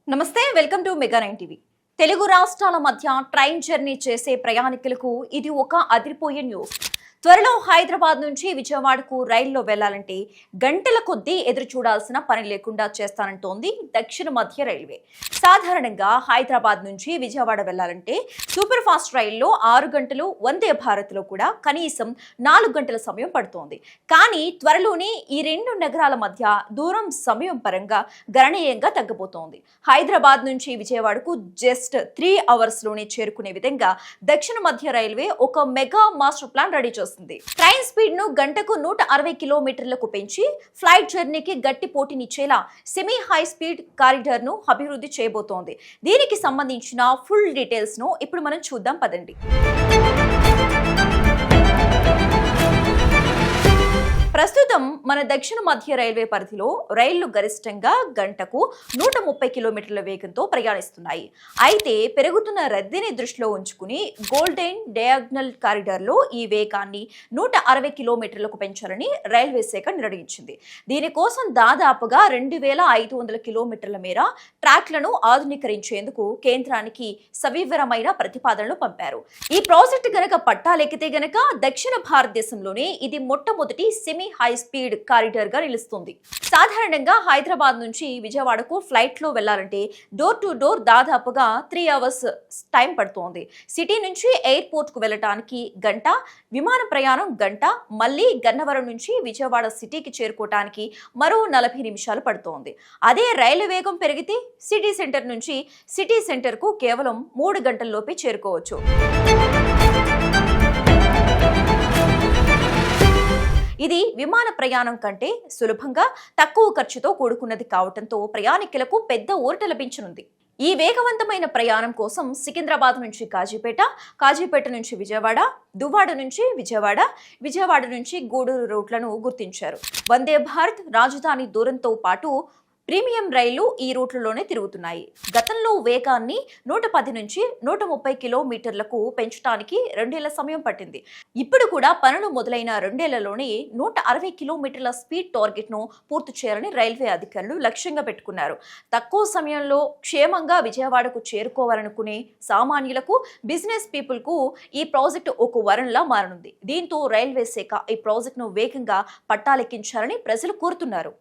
నమస్తే welcome to mega 9 TV. Telugu రాష్ట్రాల మధ్య ట్రైన్ జర్నీ చేసే ప్రయాణికులకు ఇది ఒక అదిరిపోయే న్యూస్. త్వరలో హైదరాబాద్ నుంచి విజయవాడకు రైల్లో వెళ్లాలంటే గంటల కొద్దీ ఎదురు చూడాల్సిన పని లేకుండా చేస్తానంటోంది దక్షిణ మధ్య రైల్వే. సాధారణంగా హైదరాబాద్ నుంచి విజయవాడ వెళ్లాలంటే సూపర్ ఫాస్ట్ రైల్లో 6 గంటలు, వందే భారత్ లో కూడా కనీసం 4 గంటల సమయం పడుతోంది. కానీ త్వరలోనే ఈ రెండు నగరాల మధ్య దూరం సమయం పరంగా గణనీయంగా తగ్గబోతోంది. హైదరాబాద్ నుంచి విజయవాడకు జస్ట్ 3 అవర్స్ లోనే చేరుకునే విధంగా దక్షిణ మధ్య రైల్వే ఒక మెగా మాస్టర్ ప్లాన్ రెడీ చేస్తుంది. ట్రైన్ స్పీడ్ ను గంటకు 160 కిలోమీటర్లకు పెంచి ఫ్లైట్ జర్నీకి గట్టి పోటీనిచ్చేలా సెమీ హై స్పీడ్ కారిడార్ ను అభివృద్ధి చేయబోతోంది. దీనికి సంబంధించిన ఫుల్ డీటెయిల్స్ ను ఇప్పుడు మనం చూద్దాం పదండి. ప్రస్తుతం మన దక్షిణ మధ్య రైల్వే పరిధిలో రైళ్లు గరిష్టంగా గంటకు 130 కిలోమీటర్ల వేగంతో ప్రయాణిస్తున్నాయి. అయితే పెరుగుతున్న రద్దీని దృష్టిలో ఉంచుకుని గోల్డెన్ డయాగ్నల్ కారిడార్ లో ఈ వేగాన్ని 160 కిలోమీటర్లకు పెంచాలని రైల్వే శాఖ నిర్ణయించింది. దీనికోసం దాదాపుగా 2500 కిలోమీటర్ల మేర ట్రాక్లను ఆధునీకరించేందుకు కేంద్రానికి సవివరమైన ప్రతిపాదనలు పంపారు. ఈ ప్రాజెక్టు గనక పట్టాలెక్కితే గనక దక్షిణ భారతదేశంలోనే ఇది మొట్టమొదటి సెమీ హై స్పీడ్ కారిడార్ గా నిలుస్తుంది. సాధారణంగా హైదరాబాద్ నుంచి విజయవాడకు ఫ్లైట్ లో వెళ్లాలంటే డోర్ టు డోర్ దాదాపుగా 3 అవర్స్ టైం పడుతోంది. సిటీ నుంచి ఎయిర్పోర్ట్ కు వెళ్ళటానికి గంట, విమాన ప్రయాణం గంట, మళ్ళీ గన్నవరం నుంచి విజయవాడ సిటీకి చేరుకోవటానికి మరో 40 నిమిషాలు పడుతోంది. అదే రైలు వేగం పెరిగితే సిటీ సెంటర్ నుంచి సిటీ సెంటర్ కు కేవలం 3 గంటల్లోపే చేరుకోవచ్చు. ఇది విమాన ప్రయాణం కంటే సులభంగా, తక్కువ ఖర్చుతో కూడుకున్నది కావడంతో ప్రయాణికులకు పెద్ద ఊరట లభించనుంది. ఈ వేగవంతమైన ప్రయాణం కోసం సికింద్రాబాద్ నుంచి కాజీపేట, కాజీపేట నుంచి విజయవాడ, దువ్వాడ నుంచి విజయవాడ, విజయవాడ నుంచి గూడూరు రూట్లను గుర్తించారు. వందే భారత్, రాజధాని దూరంతో పాటు ప్రీమియం రైళ్లు ఈ రూట్లలోనే తిరుగుతున్నాయి. గతంలో వేగాన్ని 110 నుంచి 130 కిలోమీటర్లకు పెంచడానికి 2 ఏళ్ల సమయం పట్టింది. ఇప్పుడు కూడా పనులు మొదలైన 2 ఏళ్లలోనే 160 కిలోమీటర్ల స్పీడ్ టార్గెట్ ను పూర్తి చేయాలని రైల్వే అధికారులు లక్ష్యంగా పెట్టుకున్నారు. తక్కువ సమయంలో క్షేమంగా విజయవాడకు చేరుకోవాలనుకునే సామాన్యులకు, బిజినెస్ పీపుల్ కు ఈ ప్రాజెక్టు ఒక వరంలా మారనుంది. దీంతో రైల్వే శాఖ ఈ ప్రాజెక్టును వేగంగా పట్టాలెక్కించాలని ప్రజలు కోరుతున్నారు.